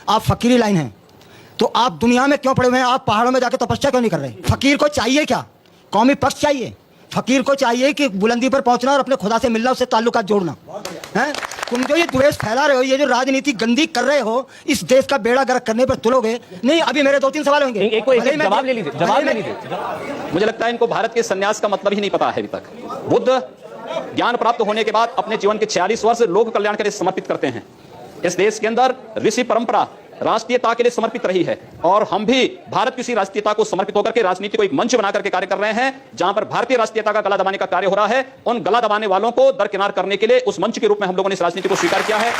आप फकीरी लाइन हैं, तो आप दुनिया में क्यों पड़े हुए हैं? आप पहाड़ों में जाके तपस्या क्यों नहीं कर रहे? फकीर को चाहिए क्या? कौमी पक्ष चाहिए। फकीर को चाहिए कि बुलंदी पर पहुंचना और अपने खुदा से मिलना, उससे ताल्लुकात जोड़ना है। तुम जो ये द्वेष फैला रहे हो, ये जो राजनीति गंदी कर रहे हो, इस देश का बेड़ा गर्क करने पर तुलोगे नहीं। अभी मेरे 2-3 सवाल होंगे, एक जवाब ले लीजिए, जवाब ले लीजिए। मुझे लगता है इनको भारत के संन्यास का मतलब ही नहीं पता है अभी तक। बुद्ध ज्ञान प्राप्त होने के बाद अपने जीवन के 46 वर्ष लोक कल्याण के लिए समर्पित करते हैं। इस देश के अंदर ऋषि परंपरा राष्ट्रीयता के लिए समर्पित रही है, और हम भी भारत की इसी राष्ट्रीयता को समर्पित होकर के राजनीति को एक मंच बना करके कार्य कर रहे हैं, जहां पर भारतीय राष्ट्रीयता का गला दबाने का कार्य हो रहा है। उन गला दबाने वालों को दरकिनार करने के लिए उस मंच के रूप में हम लोगों ने इस राजनीति को स्वीकार किया है।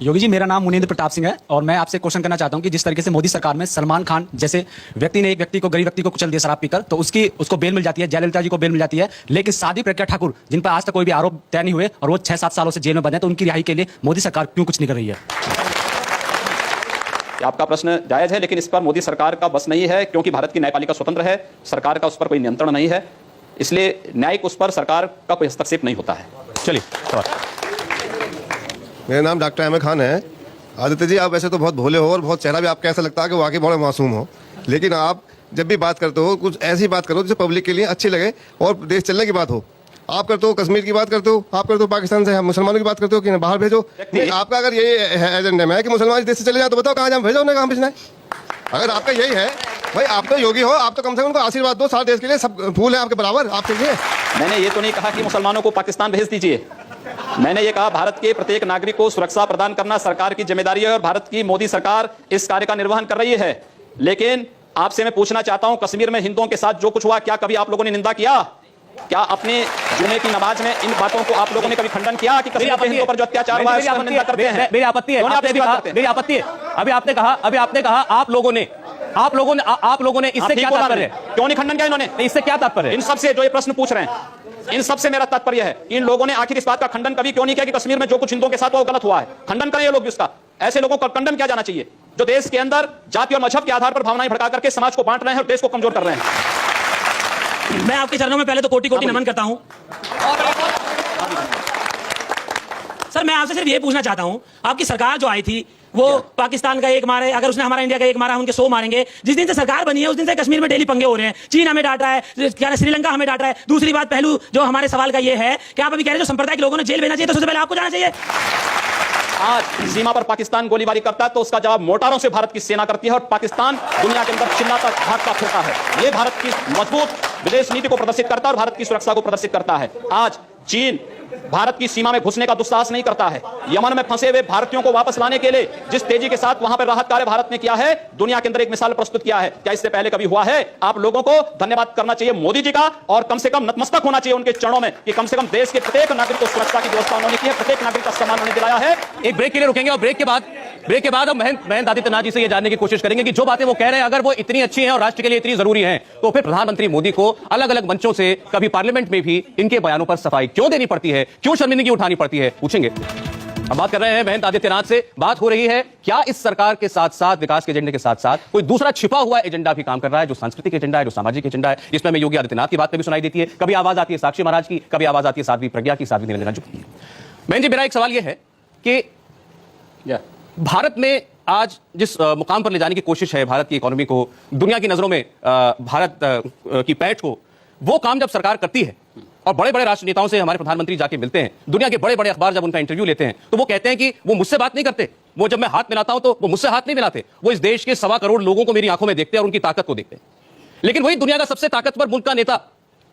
योगी जी, मेरा नाम मुनींद्र प्रताप सिंह है और मैं आपसे क्वेश्चन करना चाहता हूं कि जिस तरीके से मोदी सरकार में सलमान खान जैसे व्यक्ति ने एक व्यक्ति को, गरीब व्यक्ति को कुचल दिया शराब पीकर, तो उसको बेल मिल जाती है, जयललिता जी को बेल मिल जाती है, लेकिन साध्वी प्रज्ञा ठाकुर जिन पर आज तक कोई भी आरोप तय नहीं हुए और वो 6-7 सालों से जेल में बंद है, तो उनकी रिहाई के लिए मोदी सरकार क्यों कुछ नहीं कर रही है? आपका प्रश्न जायज है, लेकिन इस पर मोदी सरकार का बस नहीं है, क्योंकि भारत की न्यायपालिका स्वतंत्र है, सरकार का उस पर कोई नियंत्रण नहीं है, इसलिए न्यायिक उस पर सरकार का कोई हस्तक्षेप नहीं होता है। चलिए, मेरा नाम डॉक्टर अहमद खान है। आदित्य जी, आप वैसे तो बहुत भोले हो और बहुत चेहरा भी आपका ऐसा लगता है कि वाकई बहुत मासूम हो, लेकिन आप जब भी बात करते हो कुछ ऐसी बात करो जो पब्लिक के लिए अच्छी लगे और देश चलने की बात हो। आप करते हो कश्मीर की बात करते हो, आप करते हो पाकिस्तान से मुसलमानों की बात करते हो कि बाहर भेजो। आपका अगर ये एजेंडा है कि मुसलमान इस देश से चले जाए, तो बताओ कहाँ जाए भेजो, उन्हें कहाँ भेजना है? अगर आपका यही है भाई, आप तो योगी हो, आप तो कम से कम उनको आशीर्वाद दो। सारे देश के लिए सब फूल है आपके बराबर, आप चाहिए। मैंने ये तो नहीं कहा कि मुसलमानों को पाकिस्तान भेज दीजिए, मैंने ये कहा भारत के प्रत्येक नागरिक को सुरक्षा प्रदान करना सरकार की जिम्मेदारी है और भारत की मोदी सरकार इस कार्य का निर्वहन कर रही है। लेकिन आपसे मैं पूछना चाहता हूं, कश्मीर में हिंदुओं के साथ जो कुछ हुआ, क्या कभी आप लोगों ने निंदा किया? क्या अपने जुमे की नमाज में इन बातों को आप लोगों ने कभी खंडन किया कि कश्मीर के हिंदुओं पर जो अत्याचार हुआ है उसकी निंदा करते हैं? मेरी आपत्ति है, मेरी आपत्ति है। अभी आपने कहा आप लोगों ने इससे क्या तात्पर्य है? क्यों नहीं खंडन किया इन्होंने? इससे क्या तात्पर्य है? इन सबसे जो ये प्रश्न पूछ रहे हैं, इन सबसे मेरा तात्पर्य है, इन लोगों ने आखिर इस बात का खंडन कभी क्यों नहीं किया कि कश्मीर में जो कुछ हिंदुओं के साथ वो गलत हुआ है? खंडन करें ये लोग भी उसका। ऐसे लोगों का खंडन किया जाना चाहिए जो देश के अंदर जाति और मजहब के आधार पर भावनाएं भड़का करके समाज को बांट रहे हैं और देश को कमजोर कर रहे हैं। मैं आपके चरणों में पहले तो कोटि कोटि नमन करता हूं। सर, मैं आपसे सिर्फ ये पूछना चाहता हूं, आपकी सरकार जो आई थी वो पाकिस्तान का एक मारे, अगर उसने हमारा इंडिया का एक मारा, उनके 100 मारेंगे। जिस दिन से सरकार बनी है उस दिन से कश्मीर में डेली पंगे हो रहे हैं। चीन हमें डांट रहा है, क्या श्रीलंका हमें डांट रहा है। दूसरी बात, पहलू जो हमारे सवाल का ये है कि आप अभी कह रहे हैं जो संप्रदाय के लोगों ने जेल भेजना चाहिए, तो सबसे पहले आपको जाना चाहिए। आज सीमा पर पाकिस्तान गोलीबारी करता है तो उसका जवाब मोटारों से भारत की सेना करती है और पाकिस्तान दुनिया के अंदर चिल्लाता भागता फिरता है। ये भारत की मजबूत विदेश नीति को प्रदर्शित करता है और भारत की सुरक्षा को प्रदर्शित करता है। आज चीन भारत की सीमा में घुसने का दुस्साहस नहीं करता है। यमन में फंसे हुए भारतीयों को वापस लाने के लिए जिस तेजी के साथ वहां पर राहत कार्य भारत ने किया है, दुनिया के अंदर एक मिसाल प्रस्तुत किया है। क्या इससे पहले कभी हुआ है? आप लोगों को धन्यवाद करना चाहिए मोदी जी का, और कम से कम नतमस्तक होना चाहिए उनके चरणों में कि कम से कम देश के प्रत्येक नागरिक को सुरक्षा की व्यवस्था उन्होंने की है, प्रत्येक नागरिक का सम्मान उन्होंने दिलाया है। एक ब्रेक के लिए रुकेंगे और ब्रेक के बाद हम महेंद्र आदित्यनाथ जी से ये जानने की कोशिश करेंगे कि जो बातें वो कह रहे हैं अगर वो इतनी अच्छी हैं और राष्ट्र के लिए इतनी जरूरी हैं, तो फिर प्रधानमंत्री मोदी को अलग अलग मंचों से, कभी पार्लियामेंट में भी इनके बयानों पर सफाई क्यों देनी पड़ती है, क्यों शर्मिंदगी उठानी पड़ती है, पूछेंगे। हम बात कर रहे हैं महेंद्र आदित्यनाथ से। बात हो रही है क्या इस सरकार के साथ साथ, विकास के एजेंडे के साथ साथ कोई दूसरा छिपा हुआ एजेंडा भी काम कर रहा है, जो सांस्कृतिक एजेंडा है, जो सामाजिक एजेंडा है, जिसमें हमें योगी आदित्यनाथ की बात भी सुनाई देती है। कभी आवाज आती है साक्षी महाराज की, कभी आवाज आती है साध्वी प्रज्ञा की, साध्वी निरंजना जी की। महेंद्र जी, मेरा एक सवाल यह है कि भारत में आज जिस मुकाम पर ले जाने की कोशिश है भारत की इकोनॉमी को, दुनिया की नजरों में भारत की पैठ को, वो काम जब सरकार करती है और बड़े बड़े राष्ट्र नेताओं से हमारे प्रधानमंत्री जाके मिलते हैं, दुनिया के बड़े बड़े अखबार जब उनका इंटरव्यू लेते हैं, तो वो कहते हैं कि वो मुझसे बात नहीं करते, वो जब मैं हाथ मिलाता हूं तो वो मुझसे हाथ नहीं मिलाते, वो इस देश के 1.25 करोड़ लोगों को मेरी आंखों में देखते हैं और उनकी ताकत को देखते हैं। लेकिन वही दुनिया का सबसे ताकतवर मुल्क का नेता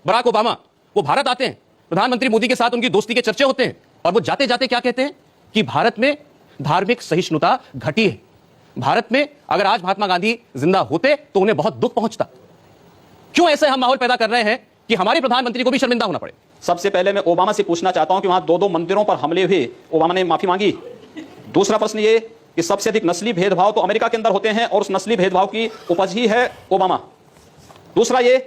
बराक ओबामा, वो भारत आते हैं, प्रधानमंत्री मोदी के साथ उनकी दोस्ती के चर्चे होते हैं, और वो जाते जाते क्या कहते हैं कि भारत में धार्मिक सहिष्णुता घटी है। भारत में अगर आज महात्मा गांधी जिंदा होते तो उन्हें बहुत दुख पहुंचता। क्यों ऐसे हम माहौल पैदा कर रहे हैं कि हमारे प्रधानमंत्री को भी शर्मिंदा होना पड़े? सबसे पहले मैं ओबामा से पूछना चाहता हूं कि वहां 2-2 मंदिरों पर हमले हुए, ओबामा ने माफी मांगी? दूसरा प्रश्न ये कि सबसे अधिक नस्ली भेदभाव तो अमेरिका के अंदर होते हैं और उस नस्ली भेदभाव की उपज ही है ओबामा। दूसरा ये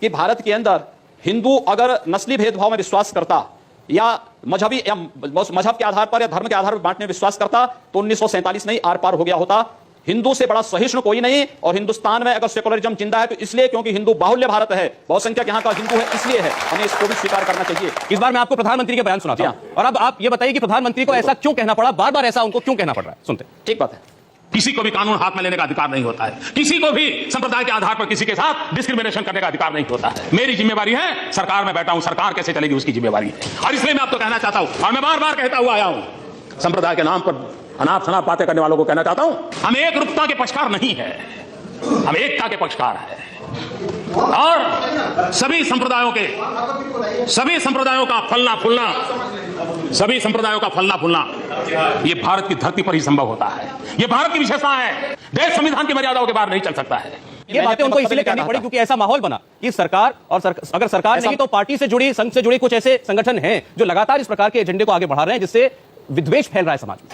कि भारत के अंदर हिंदू अगर नस्ली भेदभाव में विश्वास करता या मजहब के आधार पर या धर्म के आधार पर बांटने में विश्वास करता तो 1947 नहीं आर पार हो गया होता। हिंदू से बड़ा सहिष्णु कोई नहीं। और हिंदुस्तान में अगर सेकुलरिज्म जिंदा है तो इसलिए क्योंकि हिंदू बाहुल्य भारत है, बहुसंख्यक यहाँ का हिंदू है, इसलिए है। हमें इसको भी स्वीकार करना चाहिए। इस बार मैं आपको प्रधानमंत्री के बयान सुनाता हूं, और अब आप ये बताइए कि प्रधानमंत्री को ऐसा क्यों कहना पड़ा, बार बार ऐसा उनको क्यों कहना पड़ रहा है? सुनते हैं। ठीक बात है। किसी को भी कानून हाथ में लेने का अधिकार नहीं होता है, किसी को भी संप्रदाय के आधार पर किसी के साथ डिस्क्रिमिनेशन करने का अधिकार नहीं होता है। मेरी जिम्मेवारी है, सरकार में बैठा हूं, सरकार कैसे चलेगी उसकी जिम्मेवारी है। और इसलिए मैं आपको कहना चाहता हूं, और मैं बार बार कहता हुआ आया हूं, संप्रदाय के नाम पर अनाप शनाप बातें करने वालों को कहना चाहता हूं, हम एक रूपता के पक्षकार नहीं है, हम एकता के पक्षकार है। और सभी संप्रदायों का फलना फूलना ये भारत की धरती पर ही संभव होता है। ये भारत की विशेषता है। देश संविधान की मर्यादाओं के बाहर नहीं चल सकता है। ये बातें उनको इसलिए कहनी पड़ी क्योंकि ऐसा माहौल बना कि सरकार और अगर सरकार नहीं तो पार्टी से जुड़ी, संघ से जुड़ी कुछ ऐसे संगठन हैं जो लगातार इस प्रकार के एजेंडे को आगे बढ़ा रहे हैं, जिससे विद्वेष फैल रहा है समाज में।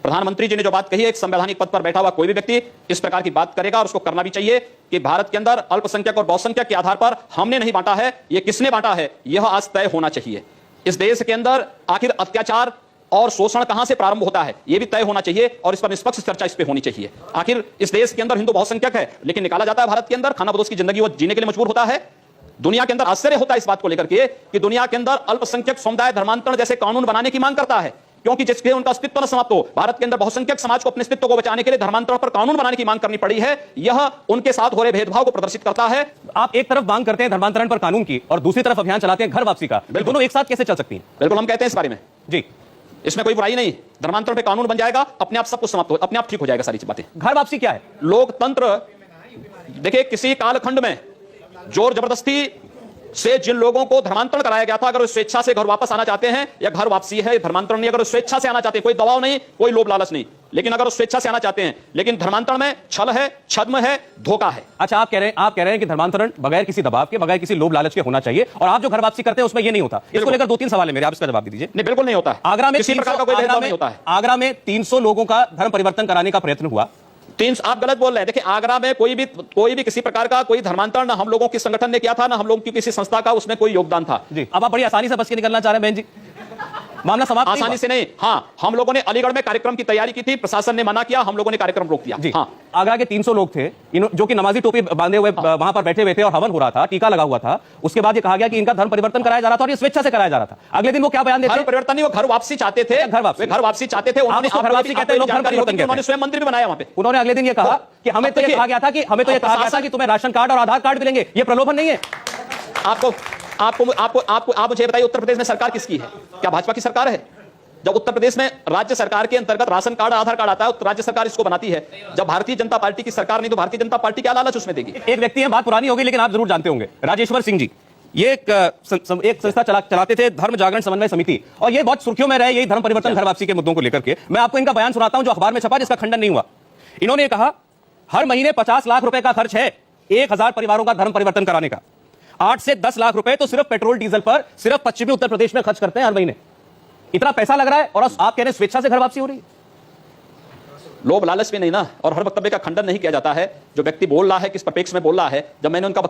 प्रधानमंत्री जी ने जो बात कही है, एक संवैधानिक पद पर बैठा हुआ कोई भी व्यक्ति इस प्रकार की बात करेगा, और उसको करना भी चाहिए कि भारत के अंदर अल्पसंख्यक और बहुसंख्यक के आधार पर हमने नहीं बांटा है, ये किसने बांटा है, यह आज तय होना चाहिए। इस देश के अंदर आखिर अत्याचार और शोषण कहां से प्रारंभ होता है, यह भी तय होना चाहिए, और इस पर निष्पक्ष चर्चा इस पे होनी चाहिए। आखिर इस देश के अंदर हिंदू बहुसंख्यक है, लेकिन निकाला जाता है भारत के अंदर, खाना बदोश की जिंदगी वो जीने के लिए मजबूर होता है। दुनिया के अंदर आश्चर्य होता है इस बात को लेकर के कि दुनिया के अंदर अल्पसंख्यक समुदाय धर्मांतरण जैसे कानून बनाने की मांग करता है, क्योंकि जिसके उनका अस्तित्व न समाप्त हो। भारत के अंदर बहुसंख्यक समाज को अपने अस्तित्व को बचाने के लिए धर्मांतरण पर कानून बनाने की मांग करनी पड़ी है। यह उनके साथ हो रहे भेदभाव को प्रदर्शित करता है। आप एक तरफ मांग करते हैं धर्मांतरण पर कानून की, और दूसरी तरफ अभियान चलाते हैं घर वापसी का। दोनों एक साथ कैसे चल सकती हैं? बिल्कुल, हम कहते हैं इस बारे में जी, इसमें कोई बुराई नहीं। धर्मांतरण पे कानून बन जाएगा, अपने आप सब कुछ समाप्त हो, अपने आप ठीक हो जाएगा सारी बातें। घर वापसी क्या है? लोकतंत्र, देखिए किसी कालखंड में जोर जबरदस्ती से जिन लोगों को धर्मांतरण कराया गया था, अगर वो स्वेच्छा से घर वापस आना चाहते हैं, या घर वापसी है धर्मांतरण नहीं, अगर वो स्वेच्छा से आना चाहते हैं, कोई दबाव नहीं, कोई लोभ लालच नहीं, लेकिन अगर वो स्वेच्छा से आना चाहते हैं, लेकिन धर्मांतरण में छल है, छद्म है, धोखा है। अच्छा, आप कह रहे हैं कि धर्मांतरण बगैर किसी दबाव के, बगैर किसी लोभ लालच के होना चाहिए, और आप जो घर वापसी करते हैं उसमें ये नहीं होता। इसको लेकर 2-3 सवाल है मेरे, आप इसका जवाब दीजिए। नहीं, बिल्कुल नहीं होता है। आगरा में किसी प्रकार का कोई भेदभाव नहीं होता है। आगरा में 300 लोगों का धर्म परिवर्तन कराने का प्रयत्न हुआ। आप गलत बोल रहे हैं। देखिए, आगरा में कोई भी किसी प्रकार का कोई धर्मांतरण ना हम लोगों के संगठन ने किया था, ना हम लोगों की किसी संस्था का उसमें कोई योगदान था। जी, अब आप बड़ी आसानी से बच के निकलना चाह रहे हैं बहन जी, मामला समाप्त आसानी से नहीं। हाँ, हम लोगों ने अलीगढ़ में कार्यक्रम की तैयारी की थी, प्रशासन ने मना किया, हम लोगों ने कार्यक्रम रोक दिया। जी, हाँ। आगरा के 300 लोग थे जो कि नमाजी टोपी बांधे हुए वहां पर बैठे हुए थे, और हवन हो रहा था, टीका लगा हुआ था। उसके बाद ये कहा गया कि इनका धर्म परिवर्तन कराया जा रहा था, और ये स्वेच्छा से कराया जा रहा था। अगले दिन वो क्या बयान देते हैं? परिवर्तन नहीं, वो घर वापसी चाहते थे। घर वापसी चाहते थे। उन्होंने घर वापसी कहते हैं, लोग धर्म परिवर्तन कहते हैं। उन्होंने स्वयं मंदिर भी बनाया वहां पे। उन्होंने अगले दिन ये कहा कि हमें तो ये कहा गया था कि तुम्हें राशन कार्ड और आधार कार्ड मिलेंगे। ये प्रलोभन नहीं है? आप मुझे बताइए, उत्तर प्रदेश में सरकार किसकी है? क्या भाजपा की सरकार है? जब उत्तर प्रदेश में राज्य सरकार के अंतर्गत राशन कार्ड, आधार कार्ड आता है, तो राज्य सरकार इसको बनाती है। जब भारतीय जनता पार्टी की सरकार नहीं, तो भारतीय जनता पार्टी क्या लालच उसमें देगी? एक व्यक्ति है, बात पुरानी होगी लेकिन आप जरूर जानते होंगे, राजेश्वर सिंह जी। ये एक संस्था चलाते थे, धर्म जागरण समन्वय समिति, और ये बहुत सुर्खियों में रहे यही धर्म परिवर्तन घर वापसी के मुद्दों को लेकर के। मैं आपको इनका बयान सुनाता हूं जो अखबार में छपा, जिसका खंडन नहीं हुआ। इन्होंने कहा, हर महीने 50 लाख रुपए का खर्च है 1000 परिवारों का धर्म परिवर्तन कराने का। 8 से 10 लाख रुपए तो सिर्फ पेट्रोल डीजल पर सिर्फ पश्चिमी उत्तर प्रदेश में खर्च करते हैं हर महीने। इतना पैसा लग रहा है, और आप कह रहे हैं स्वेच्छा से घर वापसी हो रही है। लोभ लालच में नहीं ना, और हर वक्तव्य का खंडन नहीं किया जाता है। जो व्यक्ति बोल रहा है किस परिप्रेक्ष्य में बोल रहा है, जब मैंने उनका